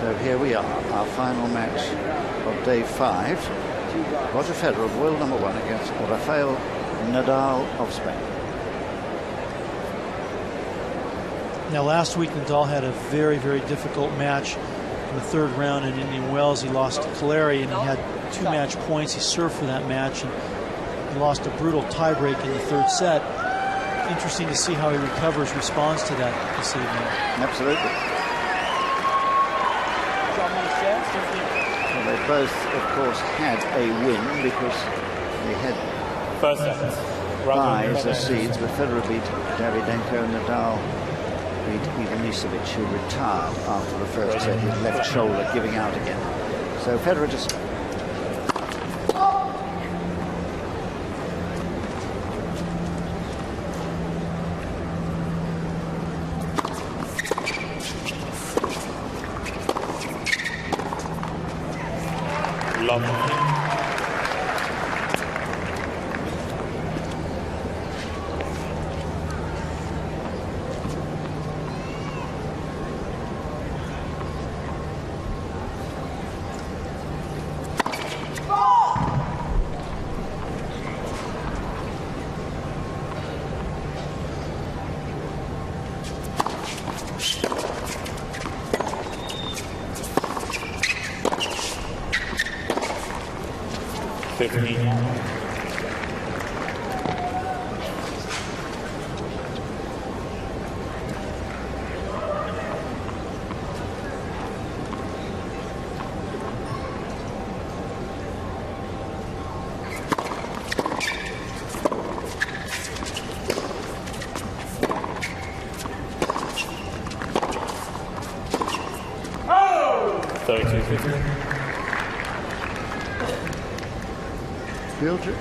So here we are, our final match of day 5. Roger Federer of world number 1 against Rafael Nadal of Spain. Now, last week Nadal had a very, very difficult match in the 3rd round in Indian Wells. He lost to Federer, and he had 2 match points. He served for that match, and he lost a brutal tiebreak in the 3rd set. Interesting to see how he recovers, responds to that this evening. Absolutely. Well, they both, of course, had a win because they had buys as seeds, but Federer beat Davydenko, and Nadal beat Ivanisevic, who retired after the first set, his left shoulder giving out again. So Federer just...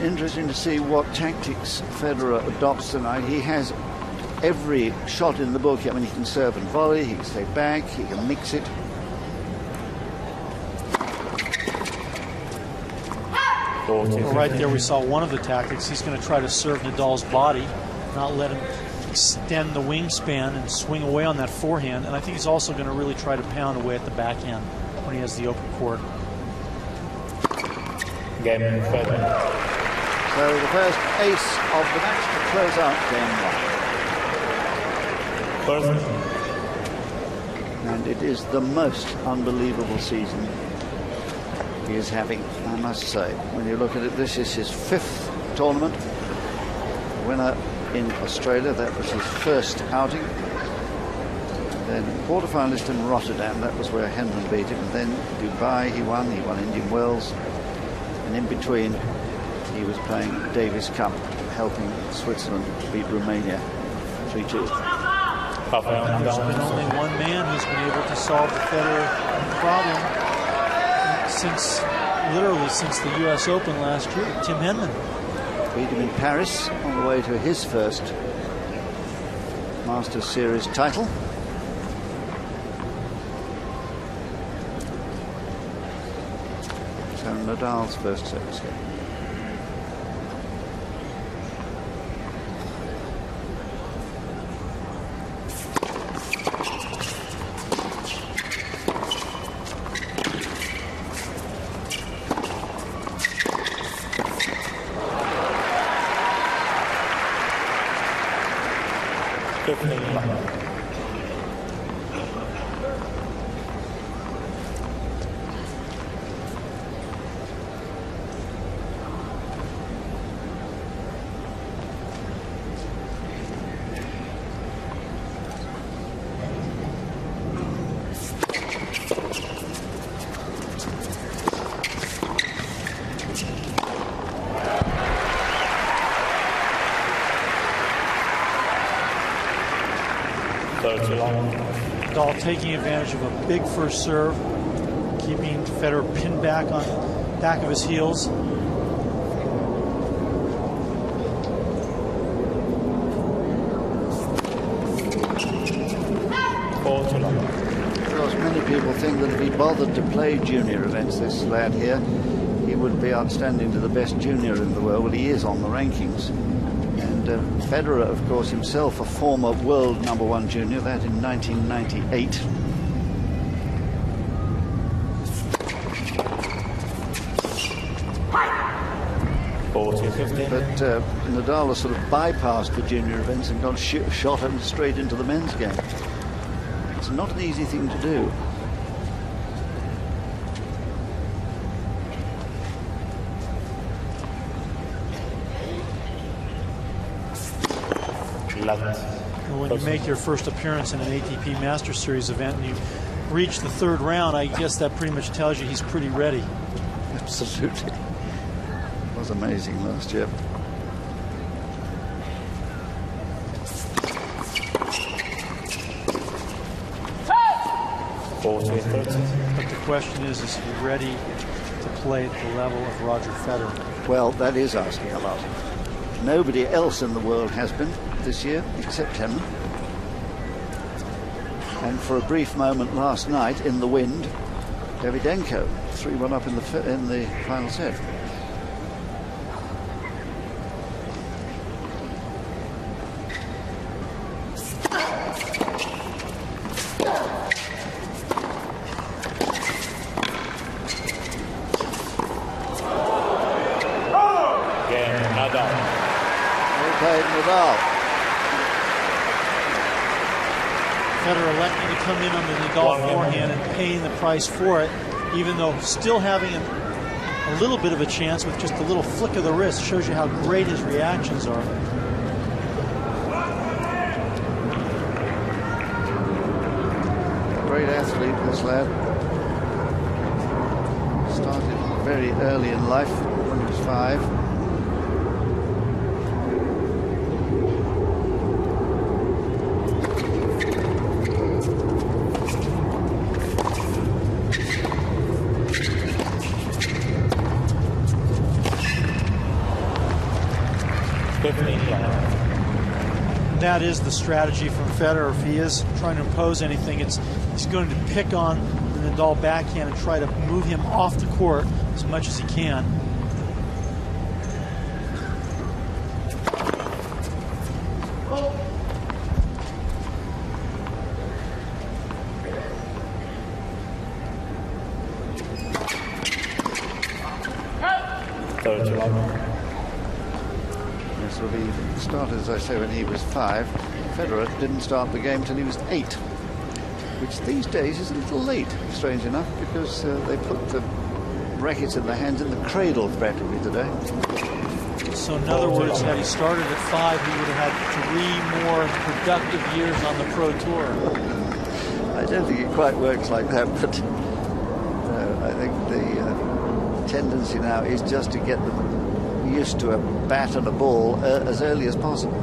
Interesting to see what tactics Federer adopts tonight. He has every shot in the book. I mean, he can serve and volley, he can stay back, he can mix it. Well, right there we saw one of the tactics. He's going to try to serve Nadal's body, not let him extend the wingspan and swing away on that forehand. And I think he's also going to really try to pound away at the backhand when he has the open court. Game Federer. So the first ace of the match to close out game 1. And it is the most unbelievable season he is having, I must say. When you look at it, this is his 5th tournament. Winner in Australia, that was his first outing. Then quarterfinalist in Rotterdam, that was where Henman beat him. And then Dubai, he won Indian Wells. And in between, he was playing Davis Cup, helping Switzerland beat Romania 3-2. There's been only one man who's been able to solve the Federer problem literally since the U.S. Open last year, Tim Henman. Beat him in Paris on the way to his first Masters Series title. So Nadal's first service game. Nadal taking advantage of a big first serve, keeping Federer pinned back on the back of his heels. Of course, many people think that if he bothered to play junior events, this lad here, he would be outstanding to the best junior in the world. Well, he is on the rankings. And Federer, of course, himself a former world #1 junior, that in 1998. But Nadal has sort of bypassed the junior events and gone shot him straight into the men's game. It's not an easy thing to do. When you make your first appearance in an ATP Masters Series event and you reach the third round, I guess that pretty much tells you he's pretty ready. Absolutely. It was amazing last year. But the question is he ready to play at the level of Roger Federer? Well, that is asking a lot. Nobody else in the world has been this year except him. And for a brief moment last night in the wind, Davydenko 3-1 up in the final set. Nadal. Federer electing to come in on the Nadal forehand and paying the price for it, even though still having a little bit of a chance with just a little flick of the wrist. Shows you how great his reactions are. Great athlete, this lad. Started very early in life, when he was 5. That is the strategy from Federer. If he is trying to impose anything, he's going to pick on the Nadal backhand and try to move him off the court as much as he can. Yes, well, he started, as I say, when he was 5. Federer didn't start the game till he was 8, which these days is a little late, strange enough, because they put the rackets in the hands in the cradle practically today. So in other words, had he started at 5, he would have had 3 more productive years on the Pro Tour. I don't think it quite works like that, but I think the tendency now is just to get them used to a bat and a ball as early as possible.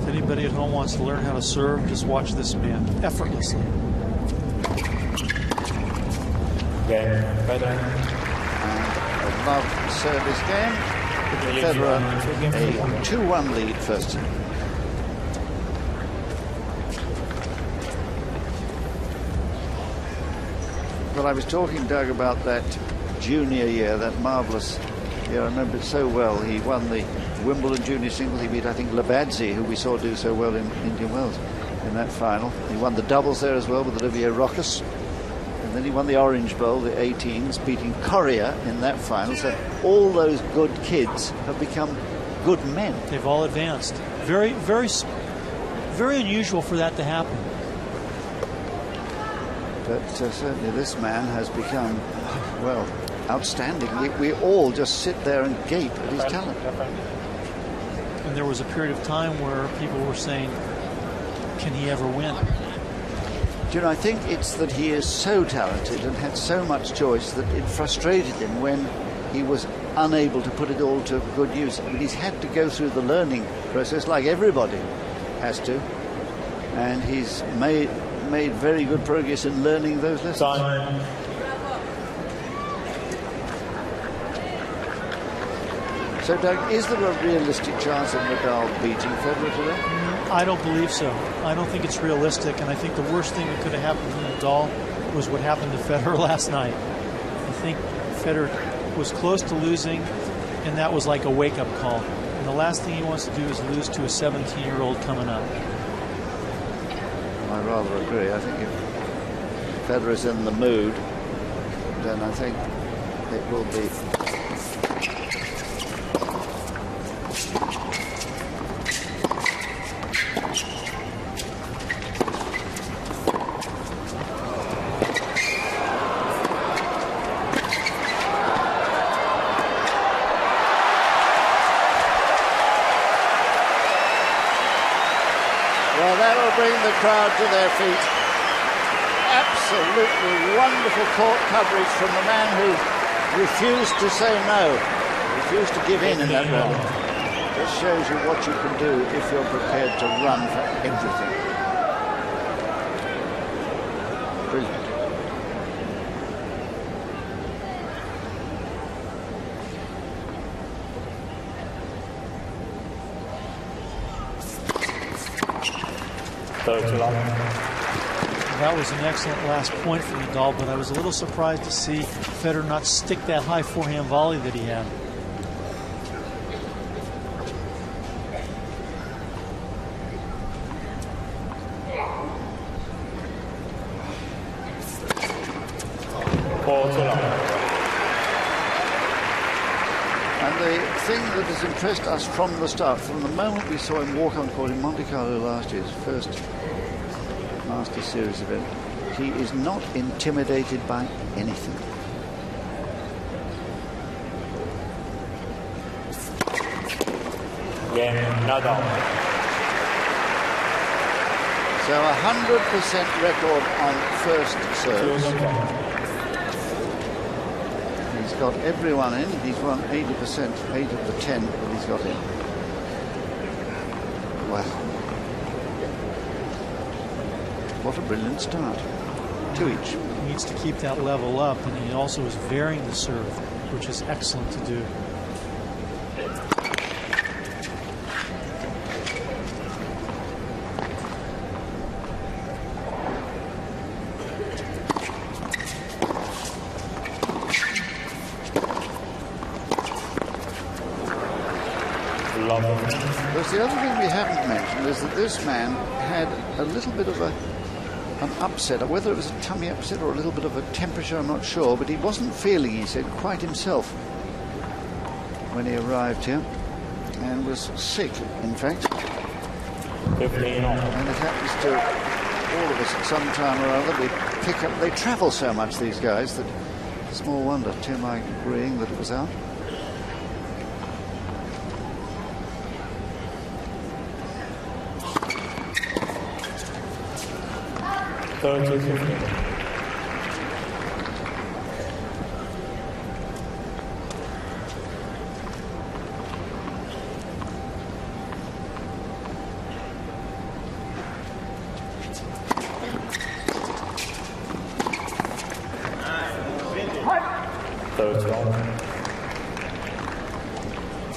If anybody at home wants to learn how to serve, just watch this man effortlessly. And a love service game. Federer a 2-1 lead first. Well, I was talking, Doug, about that junior year, that marvellous year. I remember it so well. He won the Wimbledon junior singles. He beat, I think, Labadze, who we saw do so well in Indian Wells in that final. He won the doubles there as well with Olivier Rochus. And then he won the Orange Bowl, the 18s, beating Correa in that final. So all those good kids have become good men. They've all advanced. Very, very, very unusual for that to happen. But certainly this man has become, well, outstanding. We all just sit there and gape at his talent. And there was a period of time where people were saying, can he ever win? Do you know, I think it's that he is so talented and had so much choice that it frustrated him when he was unable to put it all to good use. I mean, he's had to go through the learning process like everybody has to. And he's made very good progress in learning those lessons. Time. So, Doug, is there a realistic chance of Nadal beating Federer today? I don't believe so. I don't think it's realistic, and I think the worst thing that could have happened to Nadal was what happened to Federer last night. I think Federer was close to losing, and that was like a wake-up call. And the last thing he wants to do is lose to a 17-year-old coming up. I rather agree. I think if Federer's in the mood, then I think it will be. Well, that'll bring the crowd to their feet. Absolutely wonderful court coverage from the man who refused to say no, refused to give in that rally. This shows you what you can do if you're prepared to run for everything. Brilliant. That was an excellent last point for Nadal, but I was a little surprised to see Federer not stick that high forehand volley that he had. And the thing that has impressed us from the start, from the moment we saw him walk on court in Monte Carlo last year, his first Master Series event, he is not intimidated by anything. Nadal. So 100% record on first serves. He's got everyone in. He's won 80%, 8 of the 10 that he's got in. Wow. What a brilliant start. 2 each. He needs to keep that level up, and he also is varying the serve, which is excellent to do. Because the other thing we haven't mentioned is that this man had a little bit of an upset, whether it was a tummy upset or a little bit of a temperature, I'm not sure, but he wasn't feeling, he said, quite himself when he arrived here, and was sick, in fact. And it happens to all of us at some time or other. We pick up, they travel so much, these guys, that small wonder, Tim, I agreeing that it was out.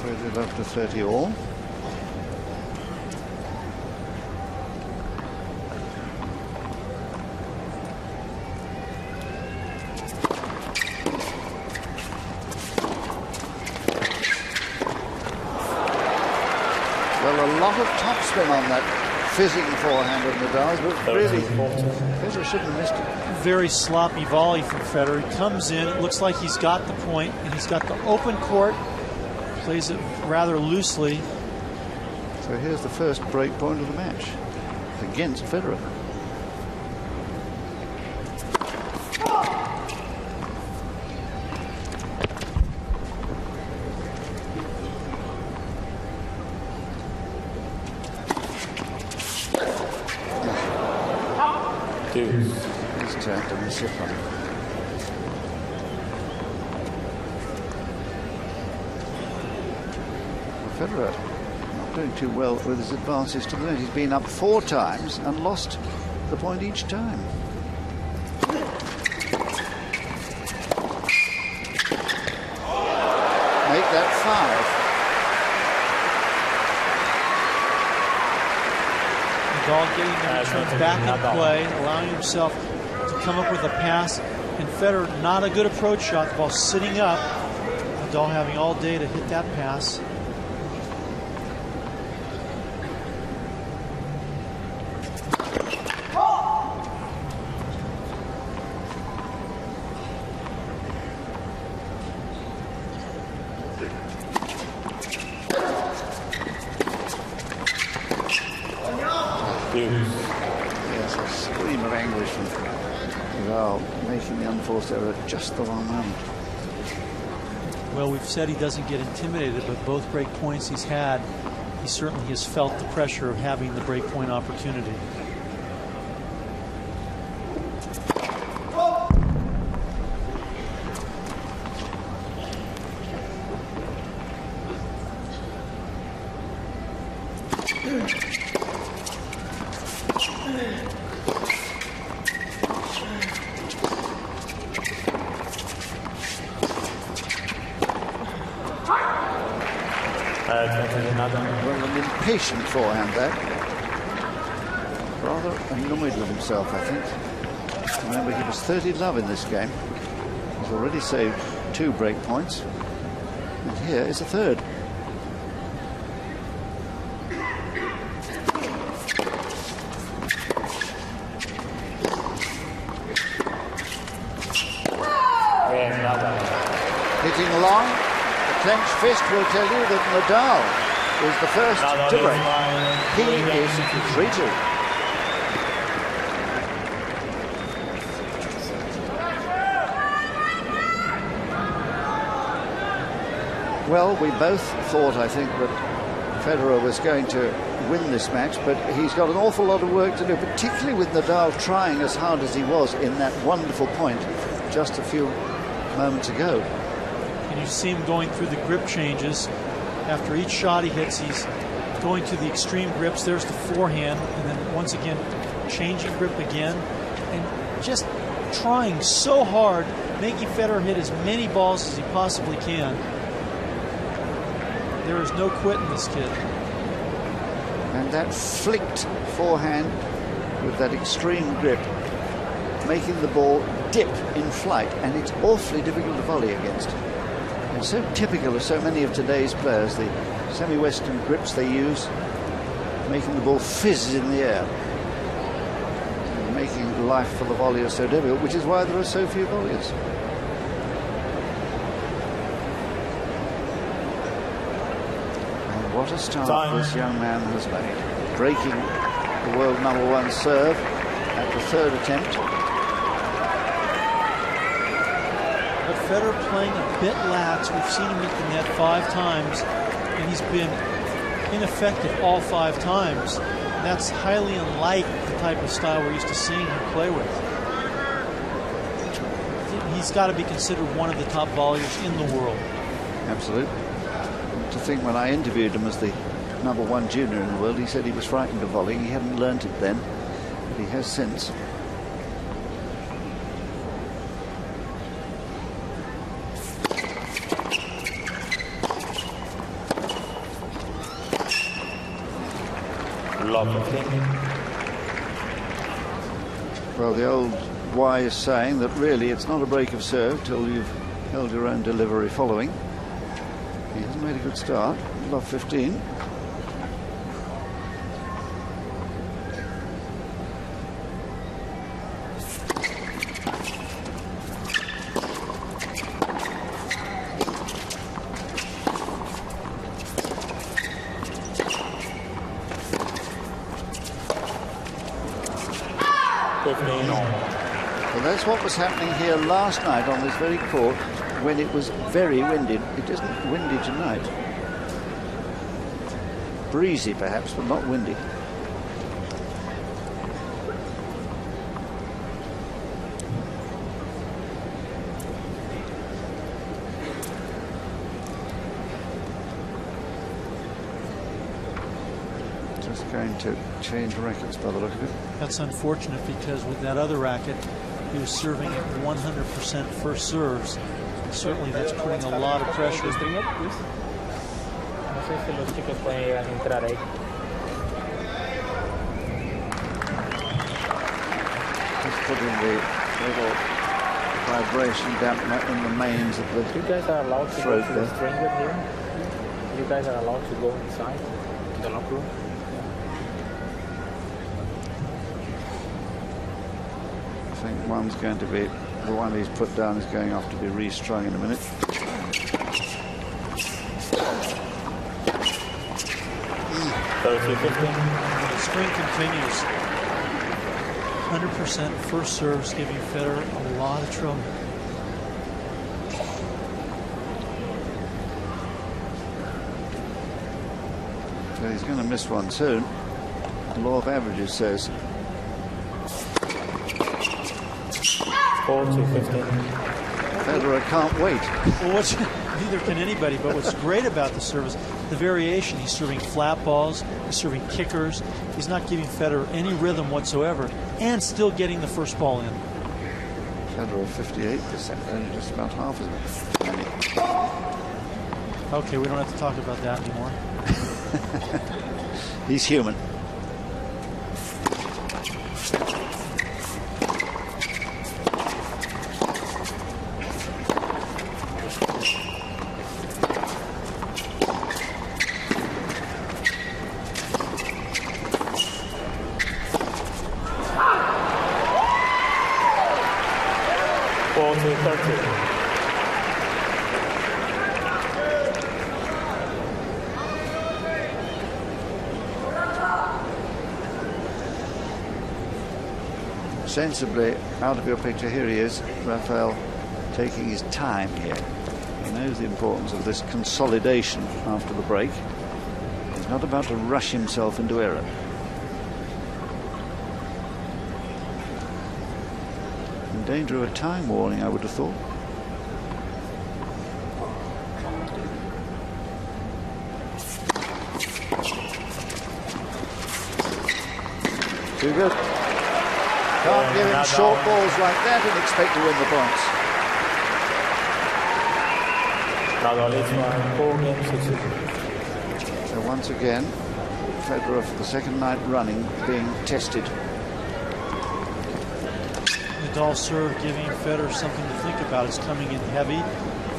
Rated up to 30 all. Well, a lot of topspin on that fizzing forehand of Nadal's, but really, Federer shouldn't have missed it. Very sloppy volley from Federer. He comes in, it looks like he's got the point, and he's got the open court, plays it rather loosely. So here's the first break point of the match against Federer. He's turned to miss it one. Federer not doing too well with his advances to the net. He's been up 4 times and lost the point each time. Make that 5. Nadal getting the return back in play, allowing himself to come up with a pass, and Federer not a good approach shot, the ball sitting up. Nadal having all day to hit that pass. Yes, a scream of anguish from Nadal, making the unforced error at just the wrong moment. Well, we've said he doesn't get intimidated, but both break points he's had, he certainly has felt the pressure of having the break point opportunity. Well, an impatient forehand there. Rather annoyed with himself, I think. Remember, he was 30 love in this game. He's already saved 2 break points. And here is a third. Hitting long, the clenched fist will tell you that Nadal is the first to break. He is 3-2. Well, we both thought, I think, that Federer was going to win this match, but he's got an awful lot of work to do, particularly with Nadal trying as hard as he was in that wonderful point just a few moments ago. And you see him going through the grip changes. After each shot he hits, he's going to the extreme grips. There's the forehand, and then once again changing grip again, and just trying so hard, making Federer hit as many balls as he possibly can. There is no quitting this kid. And that flicked forehand with that extreme grip, making the ball dip in flight, and it's awfully difficult to volley against. And so typical of so many of today's players, the semi-western grips they use, making the ball fizz in the air, and making life for the volleyer so difficult, which is why there are so few volleyers. And what a start this young man has made, breaking the world #1 serve at the 3rd attempt. But Federer playing a bit lax. We've seen him hit the net 5 times, and he's been ineffective all 5 times. That's highly unlike the type of style we're used to seeing him play with. He's got to be considered one of the top volleyers in the world. Absolutely. To think when I interviewed him as the #1 junior in the world, he said he was frightened of volleying. He hadn't learnt it then, but he has since. Well, the old wise saying that really it's not a break of serve till you've held your own delivery following. He hasn't made a good start. Love 15. Well, that's what was happening here last night on this very court when it was very windy. It isn't windy tonight. Breezy perhaps, but not windy. Just going to change rackets by the look of it. That's unfortunate because with that other racket, he was serving at 100% first serves. Certainly that's putting a lot of pressure. Just putting the little vibration dampener in the mains of the You guys are allowed to throat go to there. the string with here? You guys are allowed to go inside to the locker room? I think one's going to be, the one he's put down is going off to be restrung in a minute. The string continues. 100% first serves, giving Federer a lot of trouble. So he's going to miss one soon. The law of averages says. 4-15. Federer can't wait. Well, neither can anybody, but what's great about the service, the variation. He's serving flat balls, he's serving kickers. He's not giving Federer any rhythm whatsoever, and still getting the first ball in. Federer 58%, only just about half as many. Okay, we don't have to talk about that anymore. He's human. Sensibly out of your picture. Here he is, Rafael, taking his time here. He knows the importance of this consolidation after the break. He's not about to rush himself into error. In danger of a time warning, I would have thought. Too good. Can't give him short balls like that and expect to win the points. Nadal is 4 games. So once again, Federer for the second night running being tested. Nadal serve giving Federer something to think about. It's coming in heavy.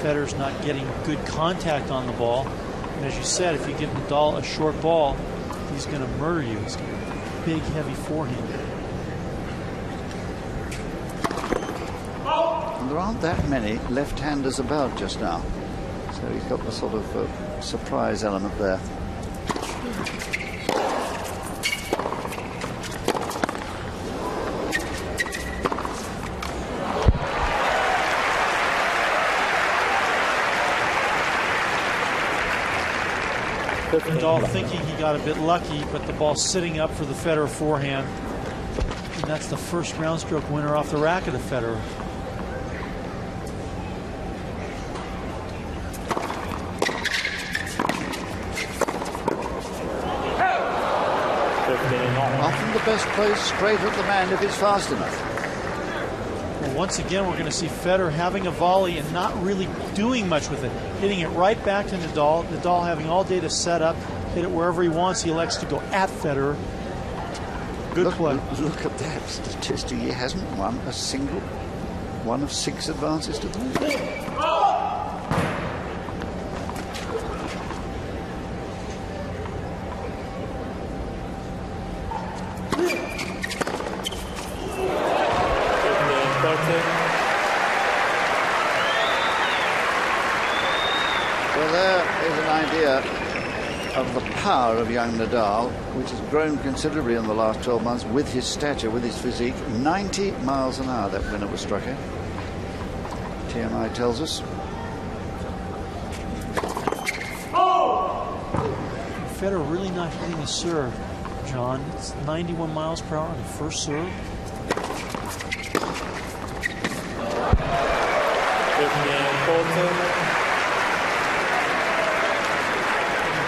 Federer's not getting good contact on the ball. And as you said, if you give Nadal a short ball, he's going to murder you. He's got a big, heavy forehand. And there aren't that many left-handers about just now. So he's got the sort of surprise element there. Nadal thinking he got a bit lucky, but the ball sitting up for the Federer forehand. And that's the first ground stroke winner off the racket of Federer. Often the best place straight at the man if it's fast enough. Well, once again, we're going to see Federer having a volley and not really doing much with it. Hitting it right back to Nadal. Nadal having all day to set up, hit it wherever he wants. He elects to go at Federer. Good play. Look at that statistic. He hasn't won a single one of 6 advances to the lead. Well, there is an idea of the power of young Nadal, which has grown considerably in the last 12 months with his stature, with his physique. 90 miles an hour that winner was struck at. TMI tells us. Federer really not hitting a serve, John. It's 91 miles per hour on the first serve.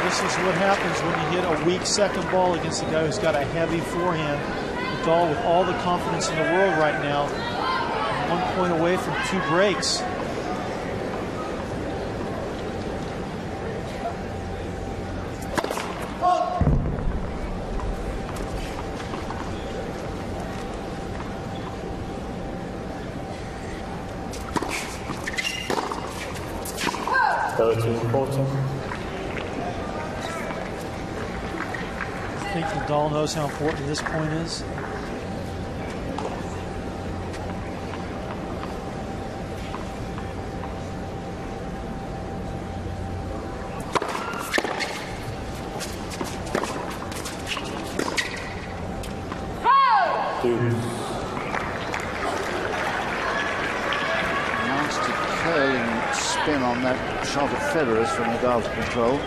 This is what happens when you hit a weak second ball against a guy who's got a heavy forehand. Nadal with all the confidence in the world right now, 1 point away from 2 breaks. I think Nadal knows how important this point is. Nasty curling spin on that shot of Federer's for Nadal to control.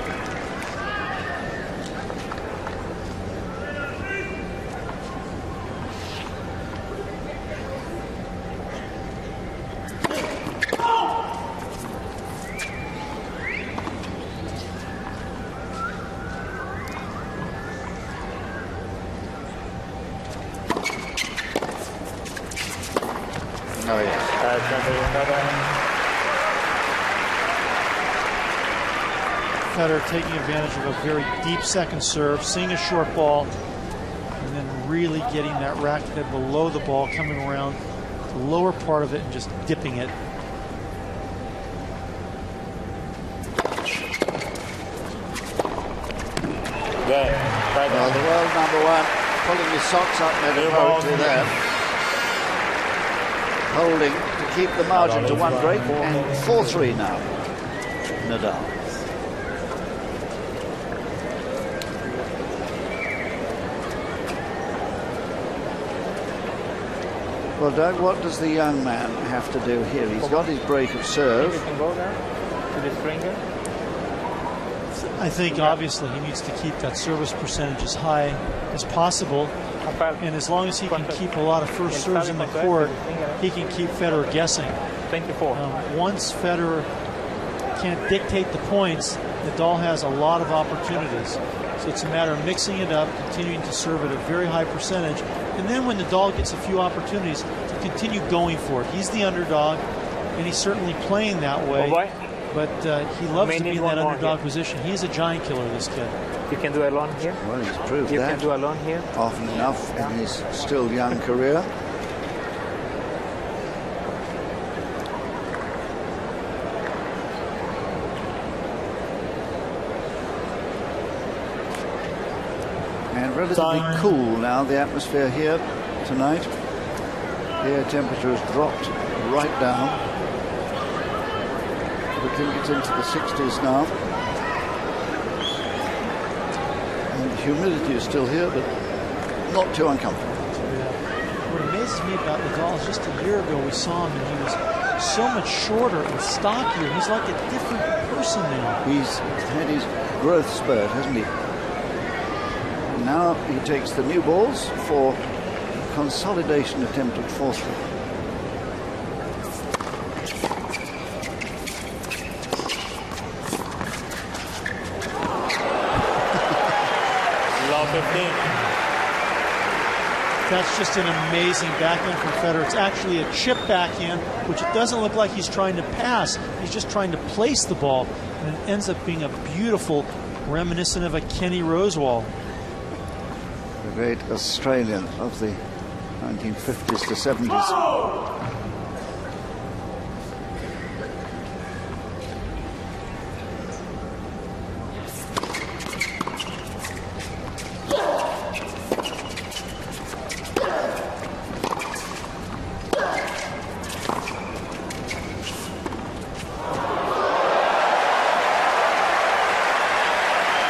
Oh, yes. Federer taking advantage of a very deep second serve, seeing a short ball, and then really getting that racket head below the ball, coming around the lower part of it and just dipping it. Well, the world #1 pulling his socks up metaphorically there. Holding to keep the margin to 1 break, and 4-3 now. Nadal. Well, Doug, what does the young man have to do here? He's got his break of serve. You can go there to the stringer. I think obviously he needs to keep that service percentage as high as possible. And as long as he can keep a lot of first serves in the court, he can keep Federer guessing. 24. Once Federer can't dictate the points, Nadal has a lot of opportunities. So it's a matter of mixing it up, continuing to serve at a very high percentage, and then when Nadal gets a few opportunities, to continue going for it. He's the underdog, and he's certainly playing that way. But he loves to be in that underdog position. He's a giant killer, this kid. You can do alone here. Well, he's proved You that can do alone here. often enough in his still young career. And relatively cool now, the atmosphere here tonight. The air temperature has dropped right down. I think it's into the 60s now. And the humidity is still here, but not too uncomfortable. What amazes me about Nadal is just a year ago we saw him and he was so much shorter and stockier. He's like a different person now. He's had his growth spurt, hasn't he? Now he takes the new balls for consolidation attempt at 4-3. That's just an amazing backhand from Federer. It's actually a chip backhand, which it doesn't look like he's trying to pass. He's just trying to place the ball, and it ends up being a beautiful, reminiscent of a Kenny Rosewall. The great Australian of the 1950s to 70s.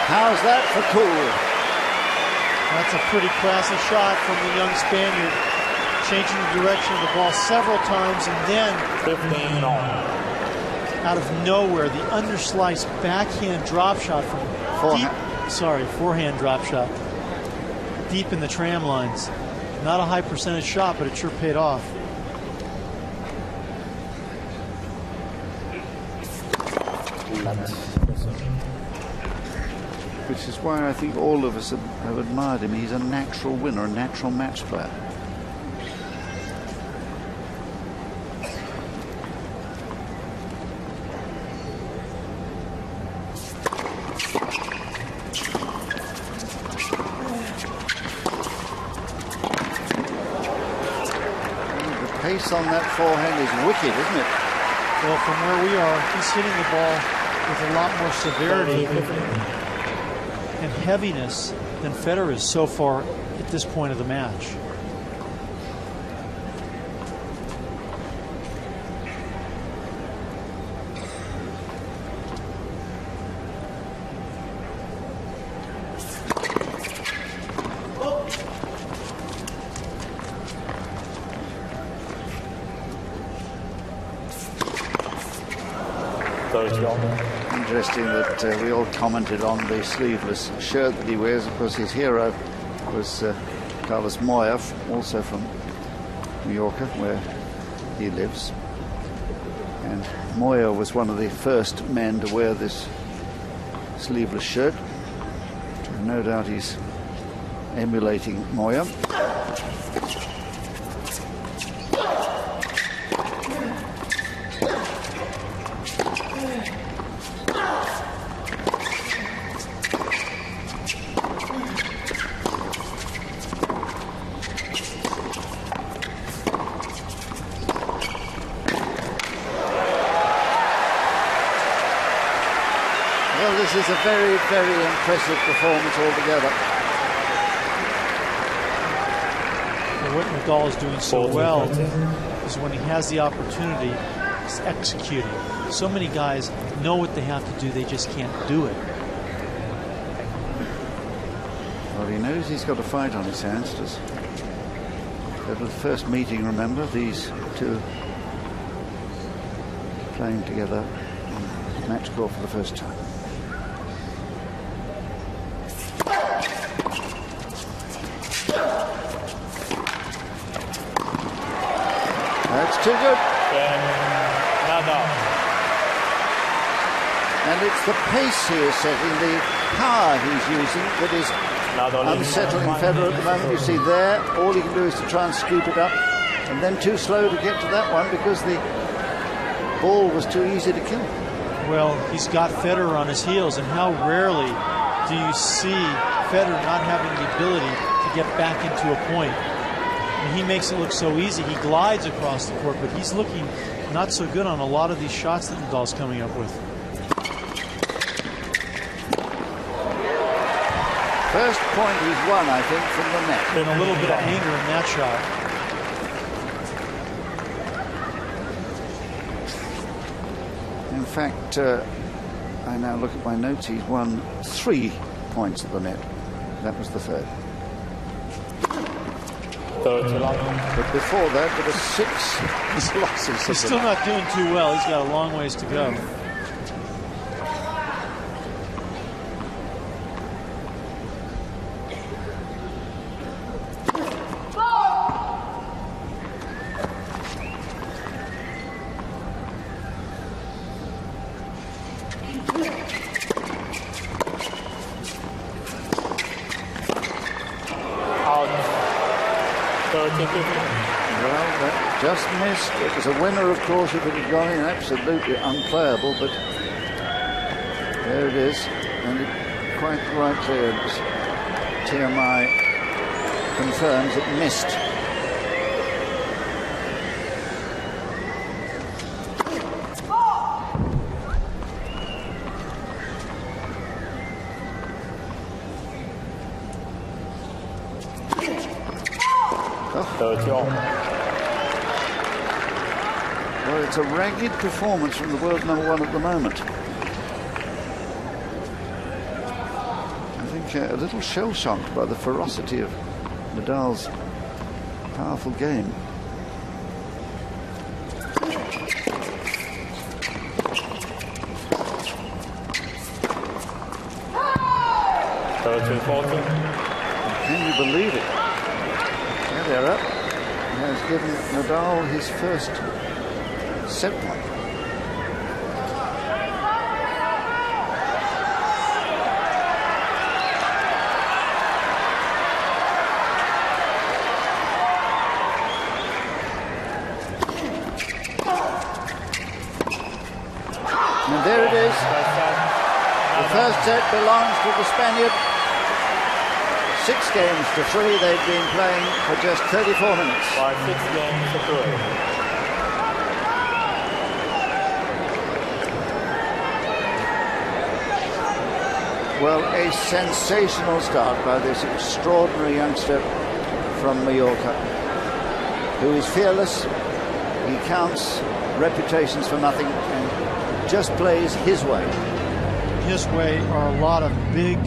How's that for cool? That's a pretty classy shot from the young Spaniard, changing the direction of the ball several times, and then 15 out of nowhere, the underslice backhand drop shot from forehand drop shot deep in the tram lines. Not a high percentage shot, but it sure paid off. Which is why I think all of us have admired him. He's a natural winner, a natural match player. The pace on that forehand is wicked, isn't it? Well, from where we are, he's hitting the ball with a lot more severity and heaviness than Federer is so far at this point of the match. Interesting that we all commented on the sleeveless shirt that he wears. Of course, his hero was Carlos Moya, also from Mallorca, where he lives. And Moya was one of the first men to wear this sleeveless shirt. And no doubt he's emulating Moya. Well, this is a very, very impressive performance altogether. What Nadal is doing so well is when he has the opportunity, he's executing. So many guys know what they have to do, they just can't do it. Well, he knows he's got a fight on his hands. At the first meeting, remember, these two playing together on match court for the first time. That's too good. Nadal. And it's the pace he is setting, the power he's using that is unsettling Federer at the moment. You see there, all he can do is to try and scoop it up, and then too slow to get to that one because the ball was too easy to kill. Well, he's got Federer on his heels, and how rarely do you see Federer not having the ability to get back into a point? And he makes it look so easy. He glides across the court, but he's looking not so good on a lot of these shots that Nadal's coming up with. First point he's won, I think, from the net. Been a little bit of anger in that shot. In fact, I now look at my notes. He's won 3 points at the net. That was the third. But before that, there were 6 losses. He's still not doing too well. He's got a long ways to go. Well, that just missed. It was a winner, of course, if it had gone in. Absolutely unplayable, but there it is. And it quite rightly, as TMI confirms, it missed. Well, it's a ragged performance from the world #1 at the moment. I think a little shell-shocked by the ferocity of Nadal's powerful game. Can you believe it? Federer has given Nadal his first set point. And there it is. The first set belongs to the Spaniard. 6 games to 3. They've been playing for just 34 minutes. 6 games to 3. Well, a sensational start by this extraordinary youngster from Mallorca, who is fearless. He counts reputations for nothing and just plays his way. His way are a lot of big,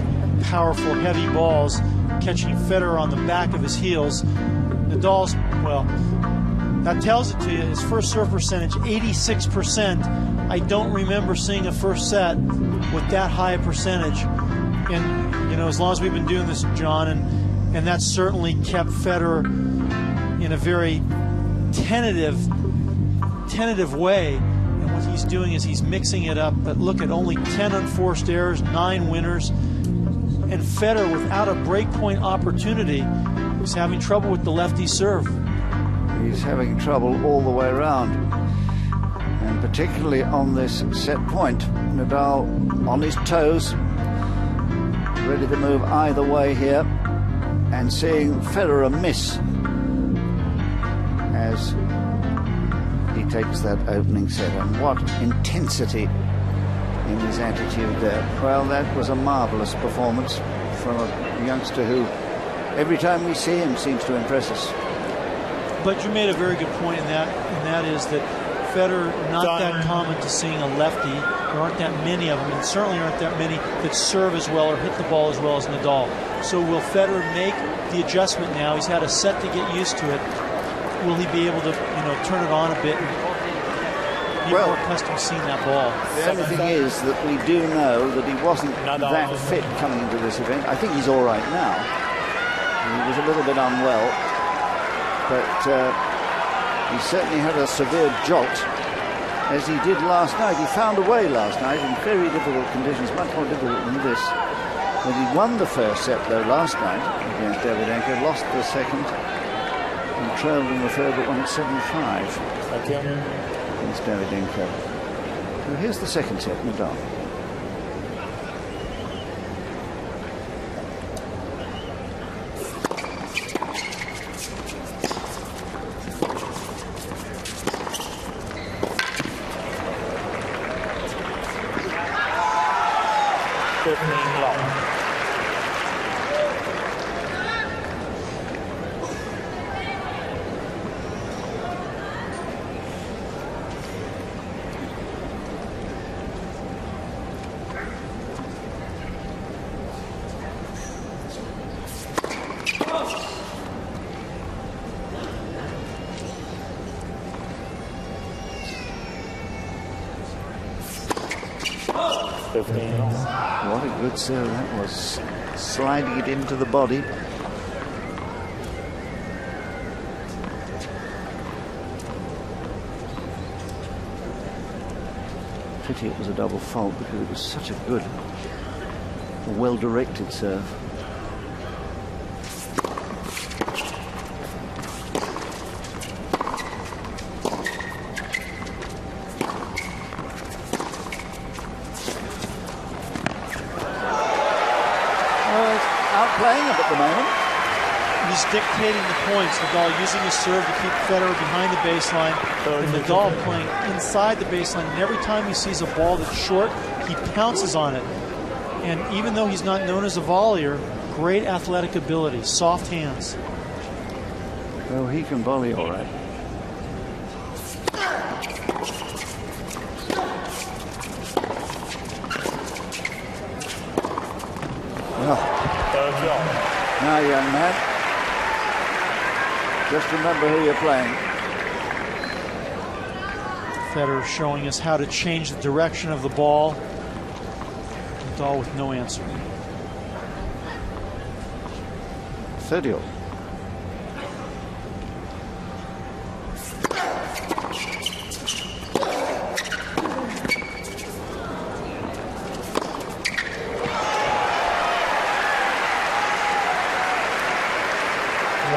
powerful, heavy balls catching Federer on the back of his heels. Nadal's, well, That tells it to you. His first serve percentage, 86%. I don't remember seeing a first set with that high a percentage. And, you know, as long as we've been doing this, John, and that certainly kept Federer in a very tentative way. And what he's doing is he's mixing it up. But look at only 10 unforced errors, 9 winners. And Federer, without a breakpoint opportunity, is having trouble with the lefty serve. He's having trouble all the way around, and particularly on this set point. Nadal on his toes, ready to move either way here, and seeing Federer miss as he takes that opening set. And what intensity in his attitude there. Well, that was a marvelous performance from a youngster who, every time we see him, seems to impress us. But you made a very good point in that is that Federer, not that common to seeing a lefty. There aren't that many of them, and certainly aren't that many that serve as well or hit the ball as well as Nadal. So will Federer make the adjustment now? He's had a set to get used to it. Will he be able to, you know, turn it on a bit and be more accustomed to seeing that ball? The only thing is that we do know that he wasn't that fit coming into this event. I think he's all right now. He was a little bit unwell. But he certainly had a severe jolt, as he did last night. He found a way last night in very difficult conditions, much more difficult than this. When he won the first set, though, last night against Davydenko, lost the second, and trailed in the third, but won at 7-5 against Davydenko. So here's the second set, Nadal. What a good serve that was, sliding it into the body. Pity it was a double fault, because it was such a good, well-directed serve. Playing him at the moment. He's dictating the points. Nadal using his serve to keep Federer behind the baseline, and Nadal playing inside the baseline. And every time he sees a ball that's short, he pounces on it. And even though he's not known as a volleyer, great athletic ability, soft hands. Well, he can volley all right. Now, young man, just remember who you're playing. Federer showing us how to change the direction of the ball. Nadal with no answer. 30.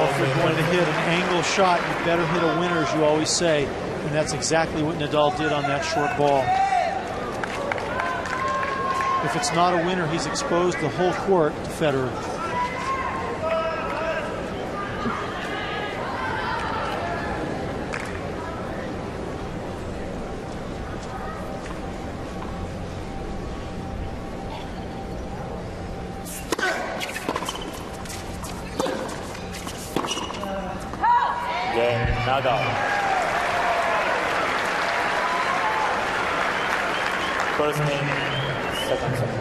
If you're going to hit an angle shot, you better hit a winner, as you always say. And that's exactly what Nadal did on that short ball. If it's not a winner, he's exposed the whole court to Federer. Nadal. First game, second set.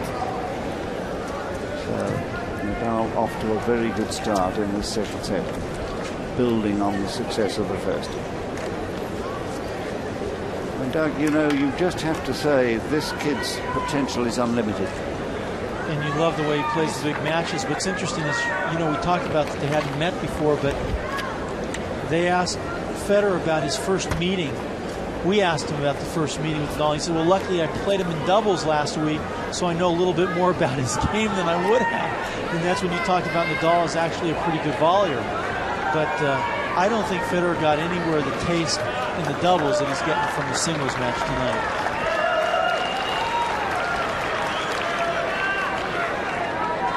So Nadal off to a very good start in the second set, building on the success of the first. And Doug, you know, you just have to say this kid's potential is unlimited. And you love the way he plays the big matches. What's interesting is, you know, we talked about that they hadn't met before, but they asked Federer about his first meeting. We asked him about the first meeting with Nadal. He said, well, luckily I played him in doubles last week, so I know a little bit more about his game than I would have. And that's when you talked about Nadal is actually a pretty good volleyer. But I don't think Federer got anywhere the taste in the doubles that he's getting from the singles match tonight.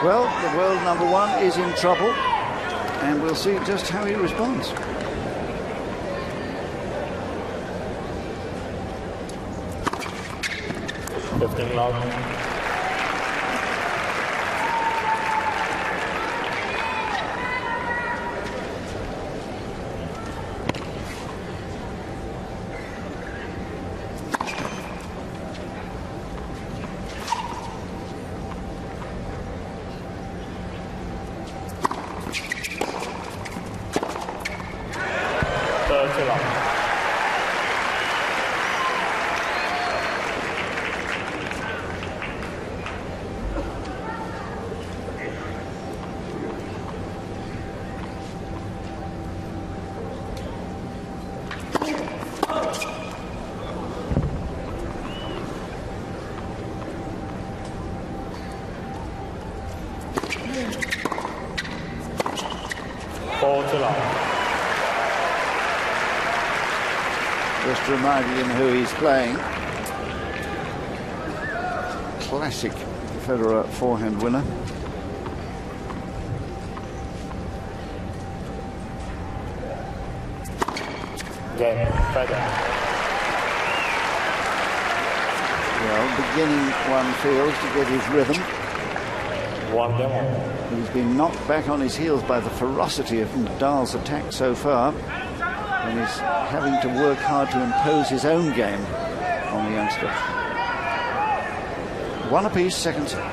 Well, the world number one is in trouble, and we'll see just how he responds. Just reminding him who he's playing. Classic Federer forehand winner. Game, Federer. Well, beginning, one feels, to get his rhythm. He's been knocked back on his heels by the ferocity of Nadal's attack so far, and he's having to work hard to impose his own game on the youngster. One apiece, second set.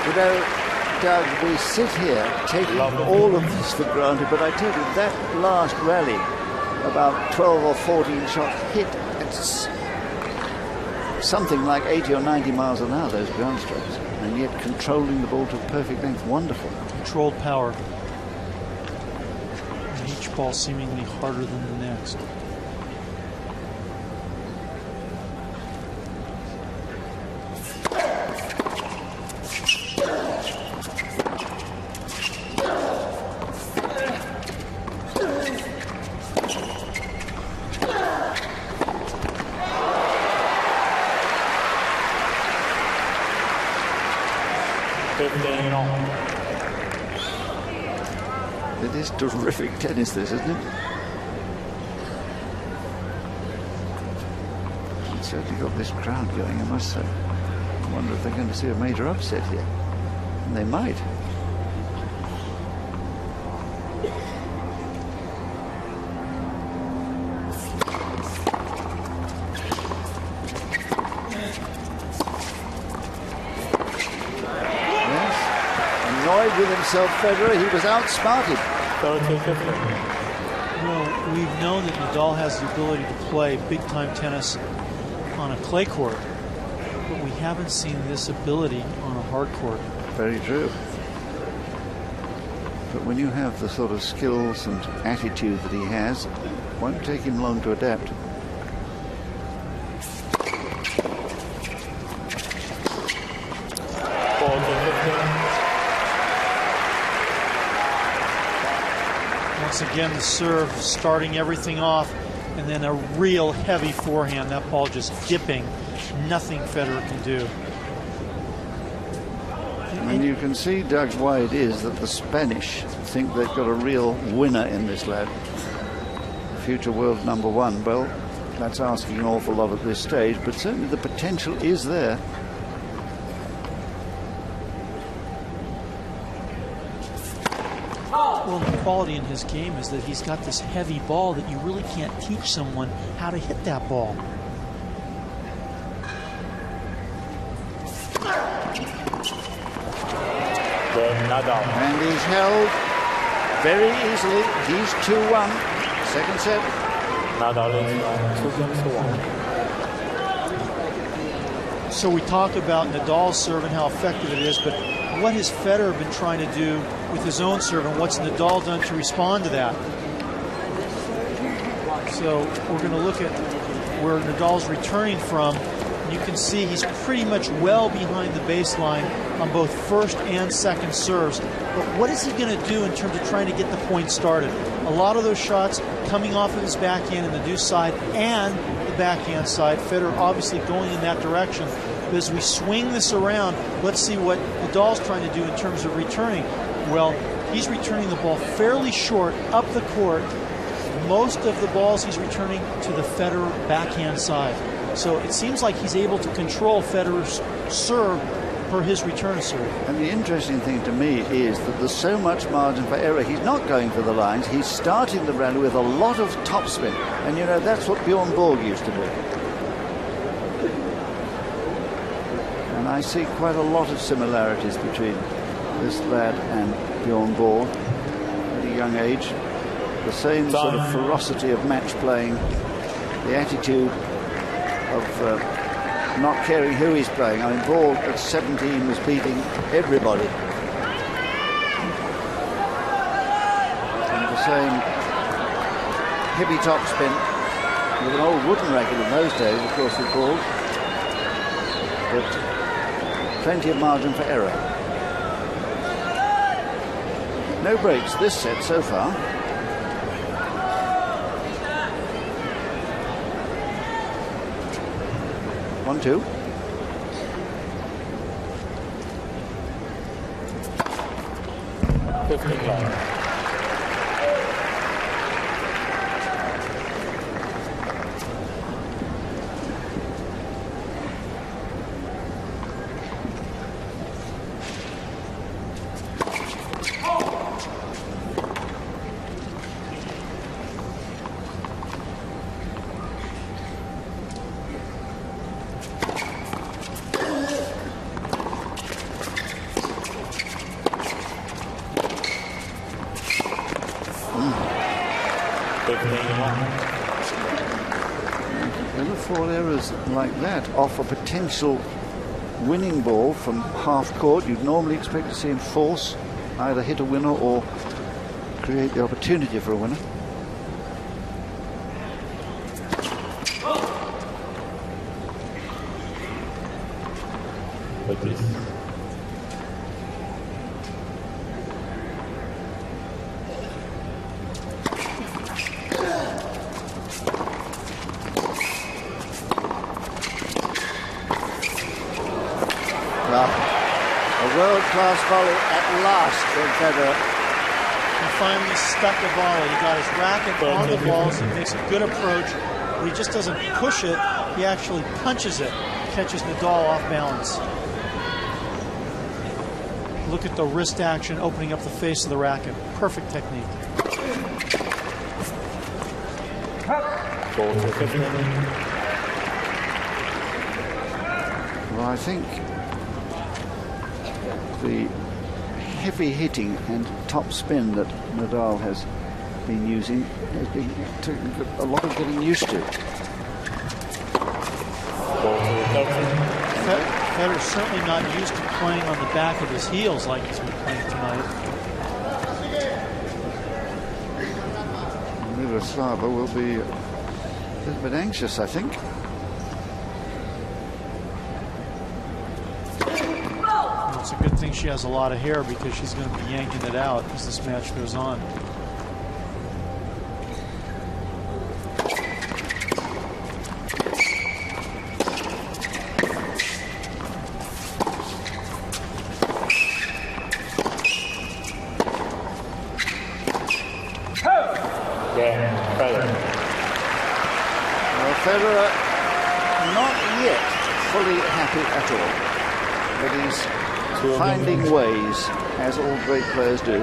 You know, Doug, we sit here taking all of this for granted, but I tell you, that last rally, about 12 or 14 shots hit at something like 80 or 90 miles an hour, those ground strokes, and yet controlling the ball to perfect length. Wonderful. Controlled power. And each ball seemingly harder than the next. It is terrific tennis, this, isn't it? It's certainly got this crowd going, I must say. I wonder if they're going to see a major upset here. And they might. With himself, Federer, he was outsmarted. Well, we've known that Nadal has the ability to play big-time tennis on a clay court, but we haven't seen this ability on a hard court. Very true. But when you have the sort of skills and attitude that he has, it won't take him long to adapt. Once again, the serve starting everything off, and then a real heavy forehand. That ball just dipping. Nothing Federer can do. And you can see, Doug, why it is that the Spanish think they've got a real winner in this lad. Future world #1. Well, that's asking an awful lot at this stage, but certainly the potential is there. Well, the quality in his game is that he's got this heavy ball that you really can't teach someone how to hit that ball. Nadal. And he's held very easily. He's 2-1. Second set. Nadal is 2-1. So we talk about Nadal's serve and how effective it is, but what has Federer been trying to do with his own serve, and what's Nadal done to respond to that? So we're going to look at where Nadal's returning from. You can see he's pretty much well behind the baseline on both first and second serves. But what is he going to do in terms of trying to get the point started? A lot of those shots coming off of his backhand in the deuce side and the backhand side. Federer obviously going in that direction. But as we swing this around, let's see what Nadal's trying to do in terms of returning. Well, he's returning the ball fairly short up the court. Most of the balls he's returning to the Federer backhand side. So it seems like he's able to control Federer's serve for his return serve. And the interesting thing to me is that there's so much margin for error. He's not going for the lines. He's starting the rally with a lot of topspin. And, you know, that's what Bjorn Borg used to do. And I see quite a lot of similarities between this lad and Bjorn Borg at a young age. The same sort of ferocity of match playing, the attitude of not caring who he's playing. I mean, Borg at 17 was beating everybody. And the same heavy topspin with an old wooden racket in those days, of course, with Borg. But plenty of margin for error. No breaks this set so far. 1-2. Never fall errors like that off a potential winning ball from half court. You'd normally expect to see him force, either hit a winner or create the opportunity for a winner. A world-class volley at last from Federer. He finally stuck the volley. He got his racket on the ball, so he makes a good approach. But he just doesn't push it. He actually punches it. Catches Nadal off balance. Look at the wrist action opening up the face of the racket. Perfect technique. Well, I think the heavy hitting and top spin that Nadal has been using has been a lot of getting used to. Federer's certainly not used to playing on the back of his heels like he's been playing tonight. Miroslava will be a little bit anxious, I think. It's a good thing she has a lot of hair because she's going to be yanking it out as this match goes on. Yeah, Federer. Well, Federer not yet fully happy at all, but he's finding ways, as all great players do.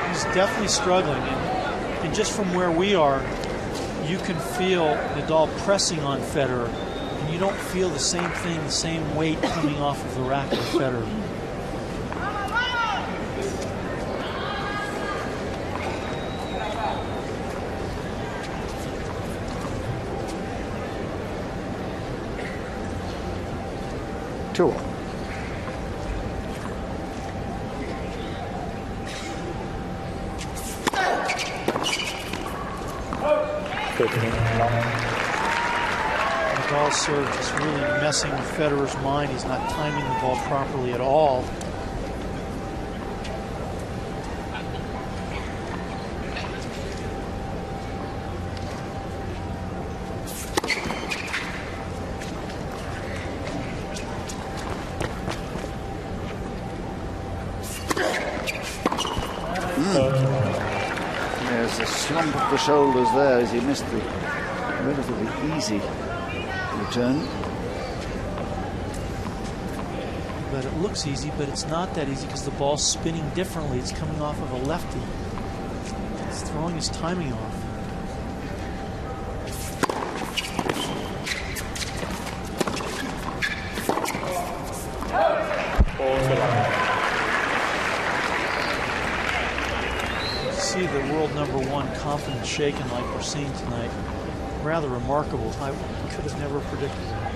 He's definitely struggling, and just from where we are, you can feel Nadal pressing on Federer, and you don't feel the same thing, the same weight coming off of the racket of Federer. Two. Nadal's serve is really messing with Federer's mind. He's not timing the ball properly at all. There's a slump of the shoulders there as he missed the relatively easy return. But it looks easy, but it's not that easy because the ball's spinning differently. It's coming off of a lefty. It's throwing his timing off. See the world #1 confidence shaken like we're seeing tonight. Rather remarkable. I could have never predicted that.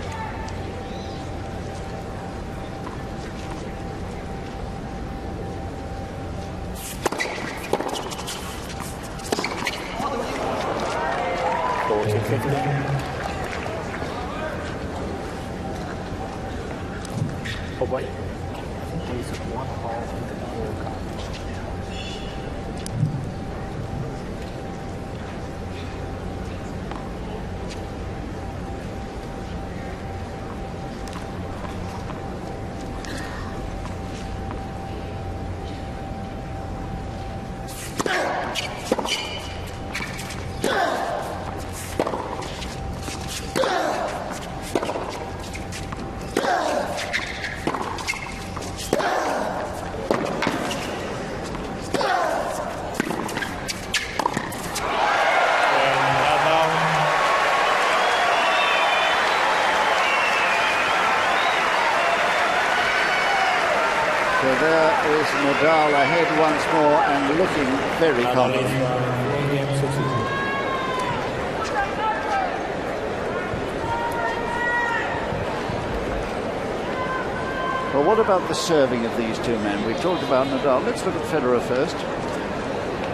Oh boy. He's one ball in the World Cup. So there is Nadal ahead once more and looking very confident. Well, what about the serving of these two men? We've talked about Nadal. Let's look at Federer first.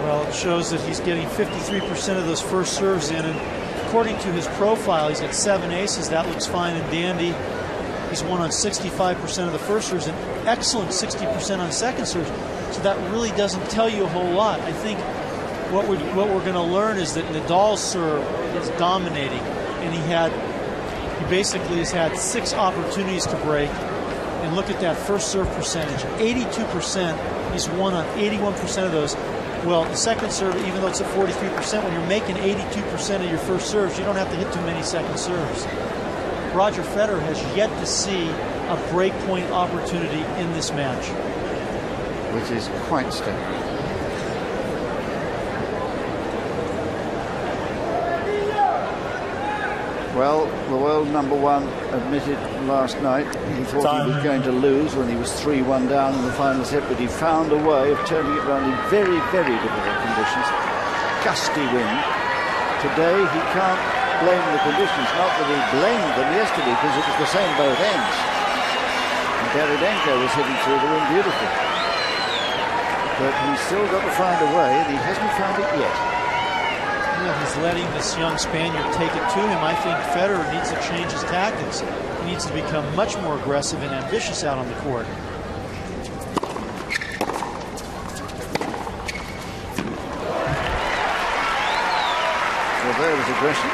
Well, it shows that he's getting 53% of those first serves in, and according to his profile, he's got 7 aces. That looks fine and dandy. He's won on 65% of the first serves and excellent 60% on second serves. So that really doesn't tell you a whole lot. I think what we're going to learn is that Nadal's serve is dominating, and he basically has had 6 opportunities to break. And look at that first serve percentage, 82%. He's won on 81% of those. Well, the second serve, even though it's at 43%, when you're making 82% of your first serves, you don't have to hit too many second serves. Roger Federer has yet to see a breakpoint opportunity in this match, which is quite staggering. Well, the world #1 admitted last night he thought he was going to lose when he was 3-1 down in the final set, but he found a way of turning it around in very, very difficult conditions. Gusty wind. Today he can't blame the conditions, not that he blamed them yesterday, because it was the same both ends. And Davydenko was hitting through the wind beautifully. But he's still got to find a way, and he hasn't found it yet. Yeah, he's letting this young Spaniard take it to him. I think Federer needs to change his tactics. He needs to become much more aggressive and ambitious out on the court. Well, there was aggression.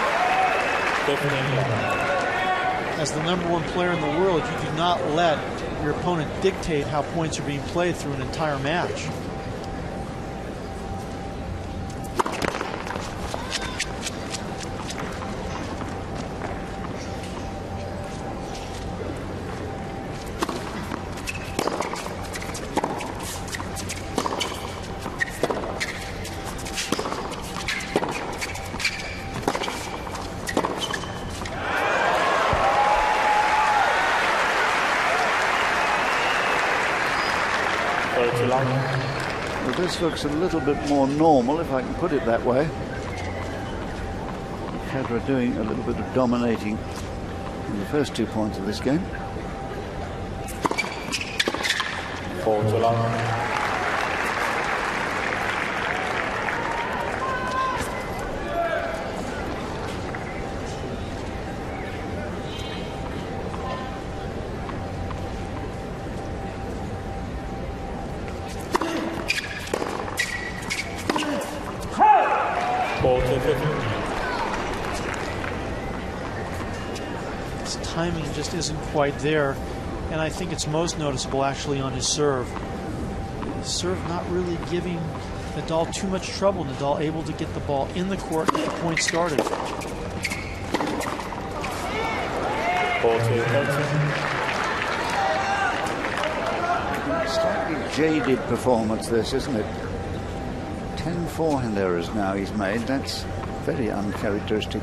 As the #1 player in the world, you do not let your opponent dictate how points are being played through an entire match. this looks a little bit more normal, if I can put it that way. Federer doing a little bit of dominating in the first 2 points of this game. Ball to love. His timing just isn't quite there, and I think it's most noticeable actually on his serve. His serve not really giving Nadal too much trouble. Nadal able to get the ball in the court and get the point started. Slightly jaded performance this, isn't it? 10 forehand errors now he's made. That's very uncharacteristic.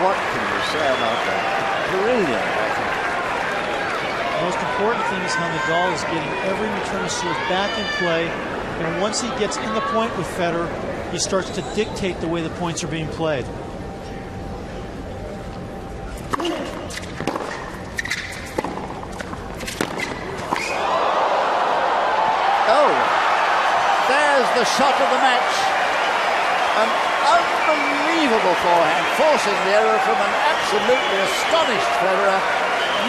What can you say about that? Brilliant. The most important thing is how Nadal is getting every return of serve back in play, and once he gets in the point with Federer, he starts to dictate the way the points are being played. Oh, there's the shot of the match. An unbelievable forehand, forcing the error from an absolutely astonished Federer.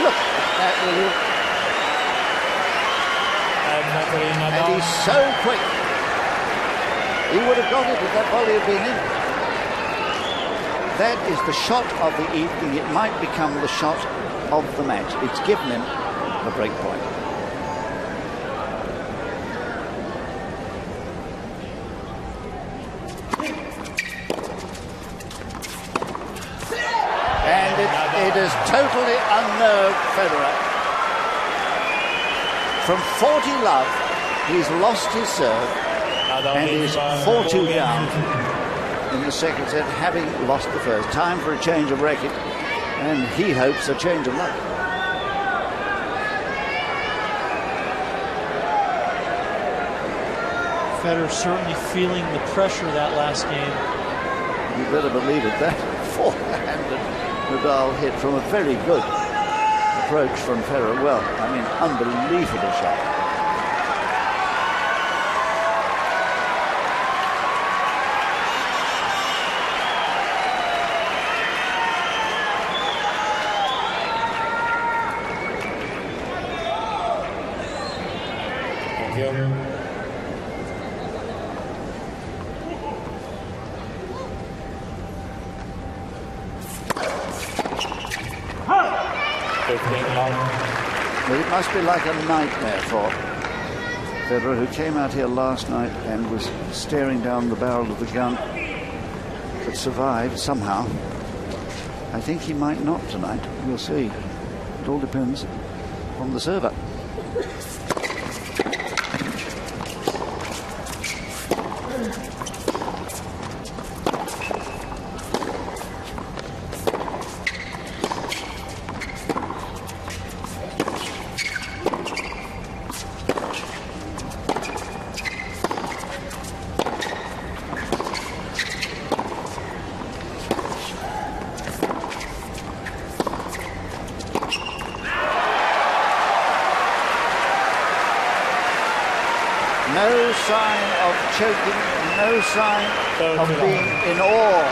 Look at that, will you? And he's so quick. He would have got it if that volley had been in. That is the shot of the evening. It might become the shot of the match. It's given him the break point. And it has totally unnerved Federer. From 40 love, he's lost his serve, and he's 4-2 down in the second set, having lost the first. Time for a change of racket, and he hopes a change of luck. Federer certainly feeling the pressure of that last game. You better believe it. That forehand Nadal hit from a very good approach from Federer. Well, I mean, unbelievable shot. Thank you. Well, it must be like a nightmare for Federer, who came out here last night and was staring down the barrel of the gun, but survived somehow. I think he might not tonight. We'll see. It all depends on the server. No sign of choking, no sign of being in awe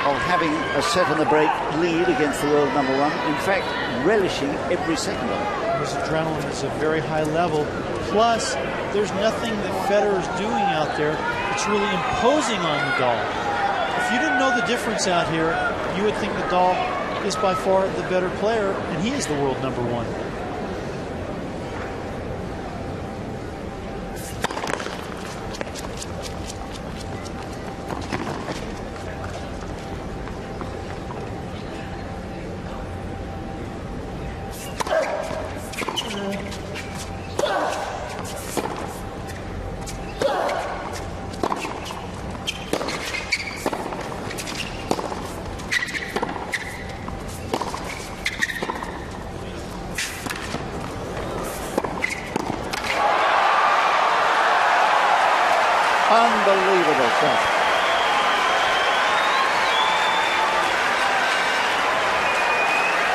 of having a set and a break lead against the world number one. In fact, relishing every second of it. His adrenaline is at a very high level. Plus, there's nothing that Federer is doing out there that's really imposing on Nadal. If you didn't know the difference out here, you would think Nadal is by far the better player, and he is the world number one.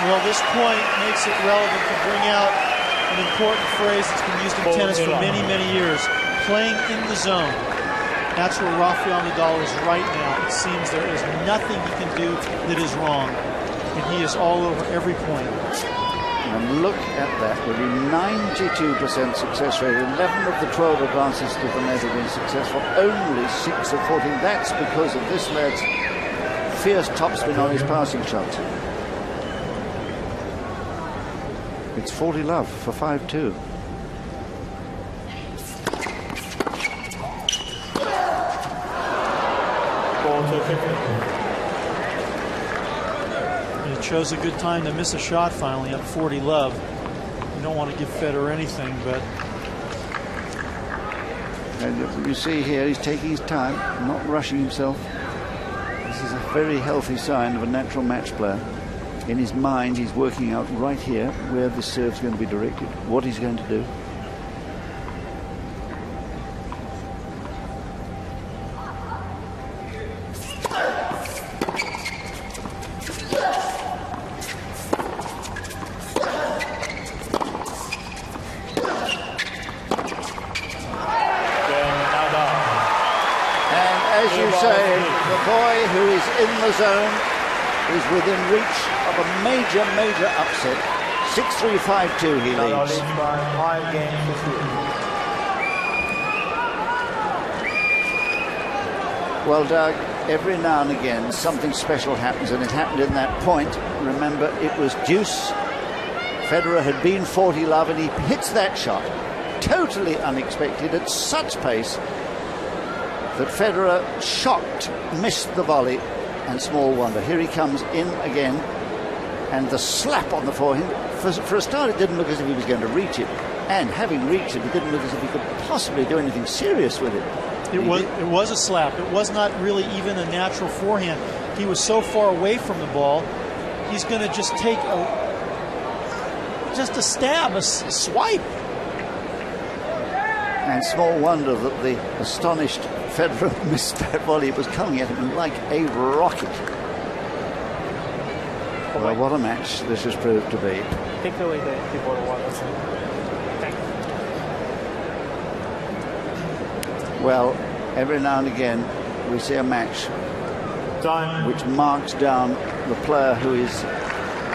Well, this point makes it relevant to bring out an important phrase that's been used in tennis for many, many years. Playing in the zone. That's where Rafael Nadal is right now. It seems there is nothing he can do that is wrong. And he is all over every point. And look at that, with a 92% success rate, 11 of the 12 advances to the net have been successful, only 6 of 14. That's because of this lad's fierce topspin on his passing shots. It's 40 love for 5-2. It chose a good time to miss a shot finally at 40 love. You don't want to give Federer anything, but... And you see here, he's taking his time, not rushing himself. This is a very healthy sign of a natural match player. In his mind, he's working out right here where the serve's going to be directed, what he's going to do. As you say, the boy who is in the zone is within reach of a major, major upset. 6-3, 5-2 he leads. Well, Doug, every now and again something special happens, and it happened in that point. Remember, it was deuce. Federer had been 40 love, and he hits that shot. Totally unexpected, at such pace that Federer, shocked, missed the volley, and small wonder. Here he comes in again, and the slap on the forehand. For a start, it didn't look as if he was going to reach it, and having reached it, it didn't look as if he could possibly do anything serious with it. It was a slap. It was not really even a natural forehand. He was so far away from the ball, he's going to just take a stab, a swipe. And small wonder that the astonished Federer missed that volley. It was coming at him like a rocket. Well, what a match this has proved to be. Take away the keyboard water. Thank you. Well, every now and again we see a match which marks down the player who is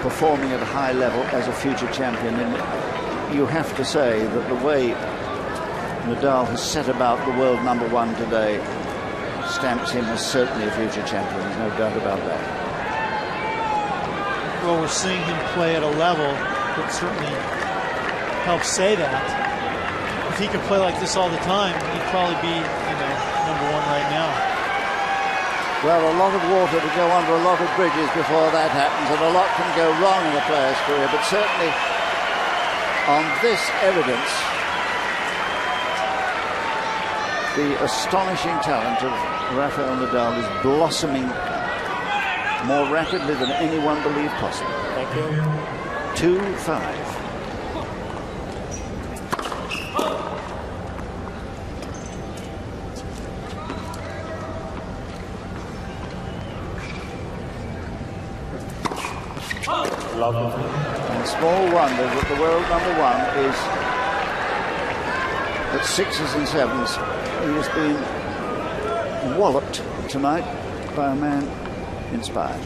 performing at a high level as a future champion. And you have to say that the way Nadal has set about the world #1 today stamps him as certainly a future champion. There's no doubt about that. Well, we're seeing him play at a level that certainly helps say that. If he could play like this all the time, he'd probably be, #1 right now. Well, a lot of water to go under a lot of bridges before that happens, and a lot can go wrong in a player's career, but certainly on this evidence, the astonishing talent of Rafael Nadal is blossoming more rapidly than anyone believed possible. Thank you. 2-5. And small wonder that the world #1 is at 6s and 7s. He has been walloped tonight by a man inspired.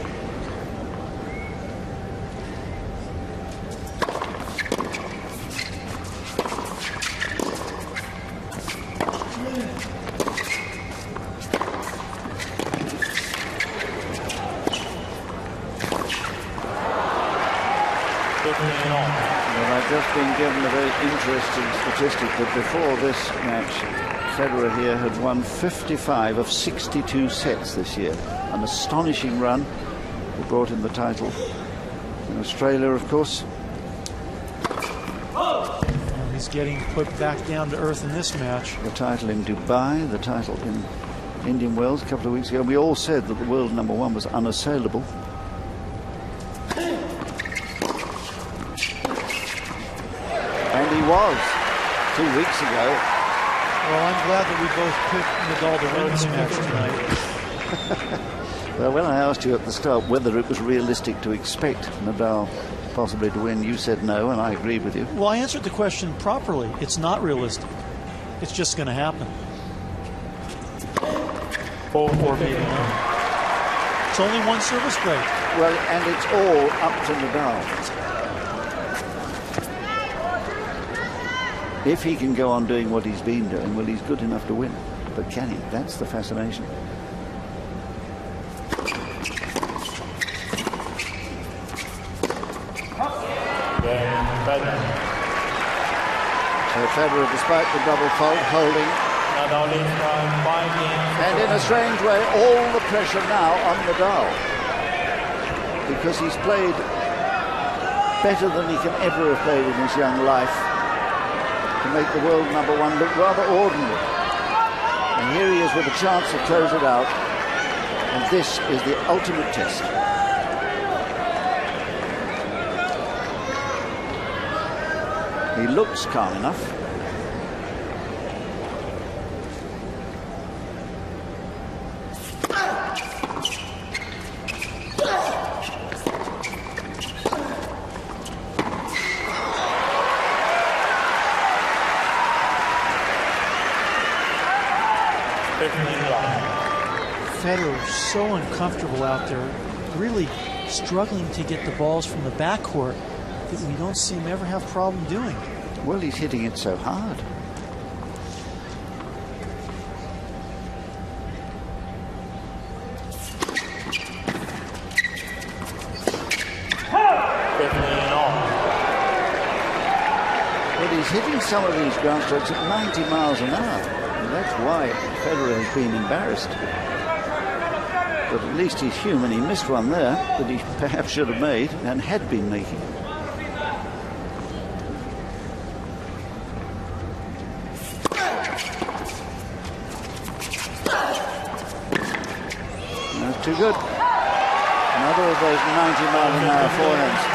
Well, I've just been given a very interesting statistic that before this match, Federer here had won 55 of 62 sets this year. An astonishing run. He brought him the title in Australia, of course. He's getting put back down to earth in this match. The title in Dubai, the title in Indian Wells a couple of weeks ago. We all said that the world #1 was unassailable. And he was 2 weeks ago. Well, I'm glad that we both picked Nadal to win this match tonight. Well, when I asked you at the start whether it was realistic to expect Nadal possibly to win, you said no, and I agreed with you. Well, I answered the question properly. It's not realistic. It's just going to happen. 4-4 maybe now. It's only one service break. Well, and it's all up to Nadal. If he can go on doing what he's been doing, well, he's good enough to win. But can he? That's the fascination. So Federer, despite the double fault, holding. And in a strange way, all the pressure now on Nadal. Because he's played better than he can ever have played in his young life to make the world #1 look rather ordinary. And here he is with a chance to close it out. And this is the ultimate test. He looks calm enough. Federer is so uncomfortable out there, really struggling to get the balls from the backcourt that we don't see him ever have a problem doing. Well, he's hitting it so hard. But he's hitting some of these ground strokes at 90 miles an hour. And that's why Federer has been embarrassed. But at least he's human. He missed one there that he perhaps should have made and had been making. That's too good. Another of those 90-mile-an-hour forehands.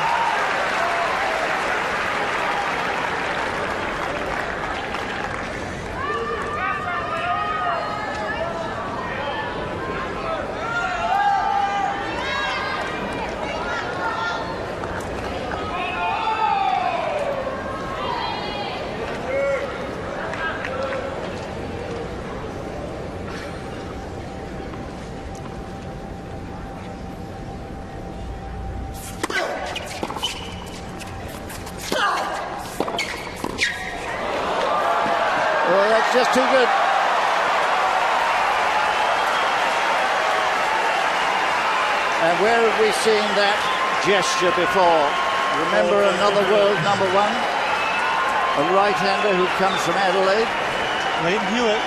Just too good. And where have we seen that gesture before? Remember another world #1? A right-hander who comes from Adelaide. Leighton Hewitt.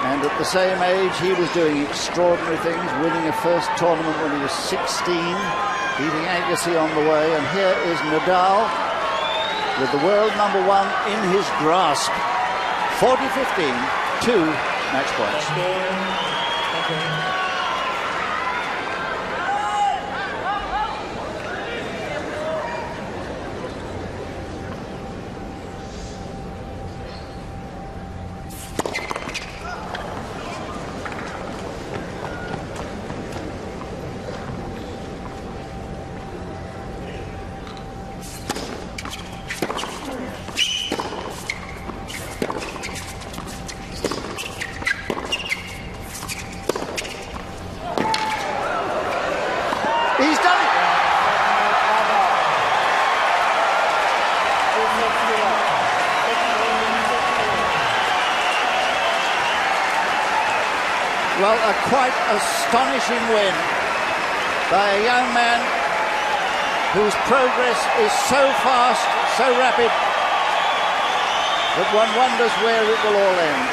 And at the same age, he was doing extraordinary things, winning a first tournament when he was 16, beating Agassi on the way. And here is Nadal with the world #1 in his grasp. 40-15, 2 match points. Well, a quite astonishing win by a young man whose progress is so fast, so rapid, that one wonders where it will all end.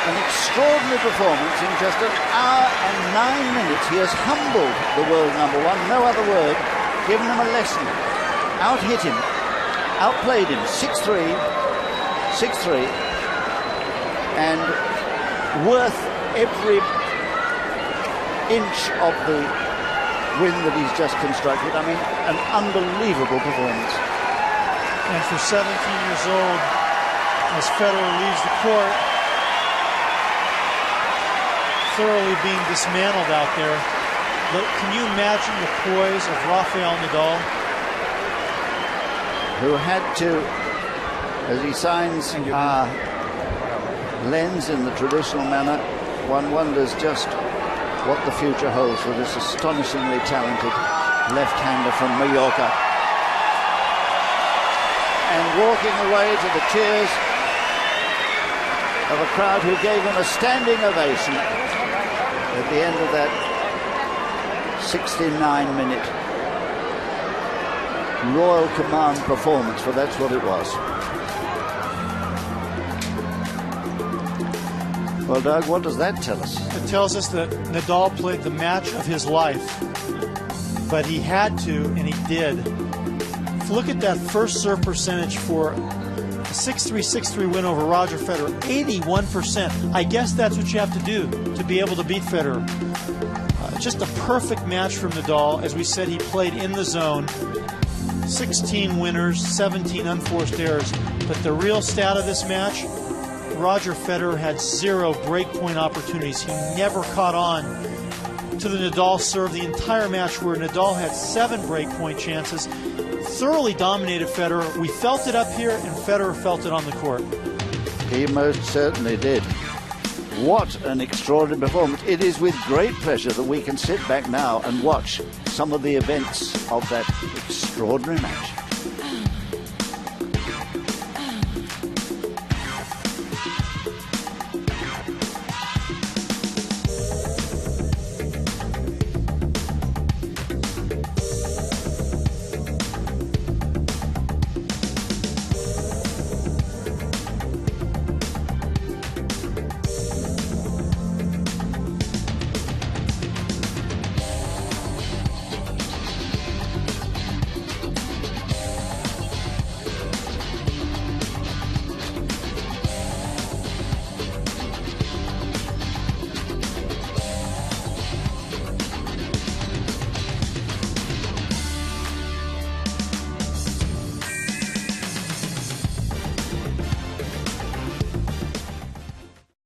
An extraordinary performance in just an hour and 9 minutes. He has humbled the world #1, no other word, given him a lesson, out-hit him, outplayed him, 6-3, 6-3, and worth every inch of the win that he's just constructed. I mean, an unbelievable performance. And for 17 years old, as Federer leaves the court, thoroughly being dismantled out there. But can you imagine the poise of Rafael Nadal? Who had to, as he signs lens in the traditional manner, one wonders just what the future holds for this astonishingly talented left-hander from Mallorca. And walking away to the cheers of a crowd who gave him a standing ovation at the end of that 69-minute Royal Command performance, for that's what it was. Well, Doug, what does that tell us? It tells us that Nadal played the match of his life, but he had to, and he did. If you look at that first serve percentage for a 6-3, 6-3 win over Roger Federer, 81%. I guess that's what you have to do to be able to beat Federer. Just a perfect match from Nadal. As we said, he played in the zone. 16 winners, 17 unforced errors. But the real stat of this match, Roger Federer had 0 breakpoint opportunities. He never caught on to the Nadal serve the entire match, where Nadal had 7 breakpoint chances. Thoroughly dominated Federer. We felt it up here, and Federer felt it on the court. He most certainly did. What an extraordinary performance. It is with great pleasure that we can sit back now and watch some of the events of that extraordinary match.